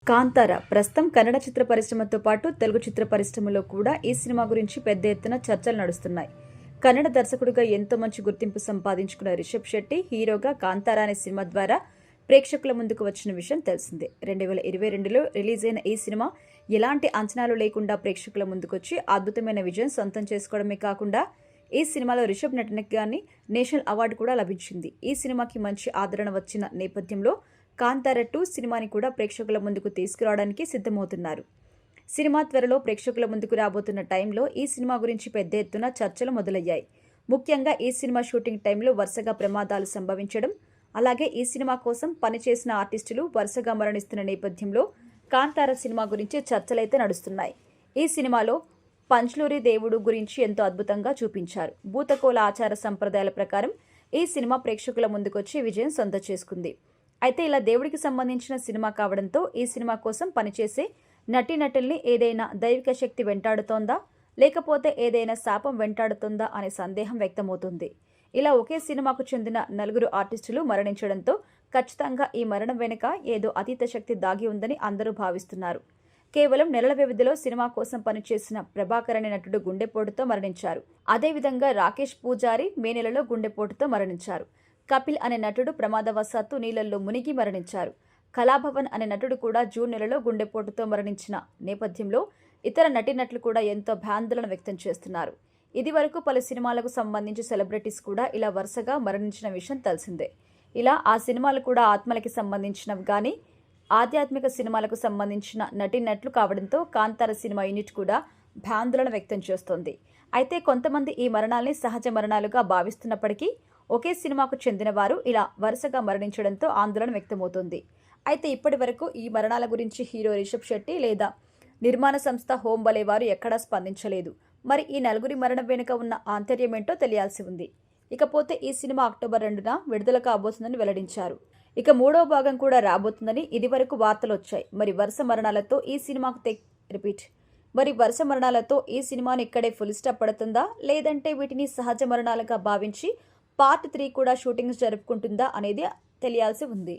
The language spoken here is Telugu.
కాంతార ప్రస్తుతం కన్నడ చిత్ర పరిశ్రమతో పాటు తెలుగు చిత్ర పరిశ్రమలో కూడా ఈ సినిమా గురించి పెద్ద ఎత్తున చర్చలు నడుస్తున్నాయి. కన్నడ దర్శకుడిగా ఎంతో మంచి గుర్తింపు సంపాదించుకున్న రిషబ్ శెట్టి హీరోగా కాంతార అనే సినిమా ద్వారా ప్రేక్షకుల ముందుకు వచ్చిన విషయం తెలిసిందే. 2022లో రిలీజ్ అయిన ఈ సినిమా ఎలాంటి అంచనాలు లేకుండా ప్రేక్షకుల ముందుకొచ్చి అద్భుతమైన విజయం సొంతం చేసుకోవడమే కాకుండా ఈ సినిమాలో రిషబ్ నటనకి గాని నేషనల్ అవార్డు కూడా లభించింది. ఈ సినిమాకి మంచి ఆదరణ వచ్చిన నేపథ్యంలో కాంతార 2 సినిమాని కూడా ప్రేక్షకుల ముందుకు తీసుకురావడానికి సిద్ధమవుతున్నారు. సినిమా త్వరలో ప్రేక్షకుల ముందుకు రాబోతున్న టైంలో ఈ సినిమా గురించి పెద్ద ఎత్తున చర్చలు మొదలయ్యాయి. ముఖ్యంగా ఈ సినిమా షూటింగ్ టైంలో వరుసగా ప్రమాదాలు సంభవించడం, అలాగే ఈ సినిమా కోసం పనిచేసిన ఆర్టిస్టులు వరుసగా మరణిస్తున్న నేపథ్యంలో కాంతార సినిమా గురించి చర్చలైతే నడుస్తున్నాయి. ఈ సినిమాలో పంచ్లూరి దేవుడు గురించి ఎంతో అద్భుతంగా చూపించారు. భూతకోల ఆచార సంప్రదాయాల ప్రకారం ఈ సినిమా ప్రేక్షకుల ముందుకొచ్చి విజయం సొంతం చేసుకుంది. అయితే ఇలా దేవుడికి సంబంధించిన సినిమా కావడంతో ఈ సినిమా కోసం పనిచేసే నటీనటుల్ని ఏదైనా దైవిక శక్తి వెంటాడుతోందా, లేకపోతే ఏదైనా శాపం వెంటాడుతుందా అనే సందేహం వ్యక్తమవుతుంది. ఇలా ఒకే సినిమాకు చెందిన 4 ఆర్టిస్టులు మరణించడంతో ఖచ్చితంగా ఈ మరణం వెనుక ఏదో అతీత శక్తి దాగి ఉందని అందరూ భావిస్తున్నారు. కేవలం నెలల వ్యవధిలో సినిమా కోసం పనిచేసిన ప్రభాకర్ అనే నటుడు గుండెపోటుతో మరణించారు. అదేవిధంగా రాకేష్ పూజారి మే నెలలో గుండెపోటుతో మరణించారు. కపిల్ అనే నటుడు ప్రమాదవశాత్తు నీళ్లలో మునిగి మరణించారు. కళాభవన్ అనే నటుడు కూడా జూన్ నెలలో గుండెపోటుతో మరణించిన నేపథ్యంలో ఇతర నటీనటులు కూడా ఎంతో భయాందోళన వ్యక్తం చేస్తున్నారు. ఇది వరకు పలు సినిమాలకు సంబంధించి సెలబ్రిటీస్ కూడా ఇలా వరుసగా మరణించిన విషయం తెలిసిందే. ఇలా ఆ సినిమాలు కూడా ఆత్మలకి సంబంధించినవి కానీ ఆధ్యాత్మిక సినిమాలకు సంబంధించిన నటీనటులు కావడంతో కాంతార సినిమా యూనిట్ కూడా భయాందోళన వ్యక్తం చేస్తోంది. అయితే కొంతమంది ఈ మరణాల్ని సహజ మరణాలుగా భావిస్తున్నప్పటికీ ఒకే సినిమాకు చెందిన వారు ఇలా వరుసగా మరణించడంతో ఆందోళన వ్యక్తమవుతోంది. అయితే ఇప్పటి వరకు ఈ మరణాల గురించి హీరో రిషబ్ శెట్టి లేదా నిర్మాణ సంస్థ హోమ్ బలే వారు ఎక్కడా స్పందించలేదు. మరి ఈ 4 మరణం వెనుక ఉన్న ఆంతర్యమేంటో తెలియాల్సి ఉంది. ఇకపోతే ఈ సినిమా అక్టోబర్ 2న విడుదల కాబోతుందని వెల్లడించారు. ఇక 3వ భాగం కూడా రాబోతుందని ఇదివరకు వార్తలు వచ్చాయి. మరి వరుస మరణాలతో ఈ సినిమాను ఇక్కడే ఫుల్ స్టాప్ పడుతుందా, లేదంటే వీటిని సహజ మరణాలుగా భావించి పార్ట్ 3 కూడా షూటింగ్స్ జరుపుకుంటుందా అనేది తెలియాల్సి ఉంది.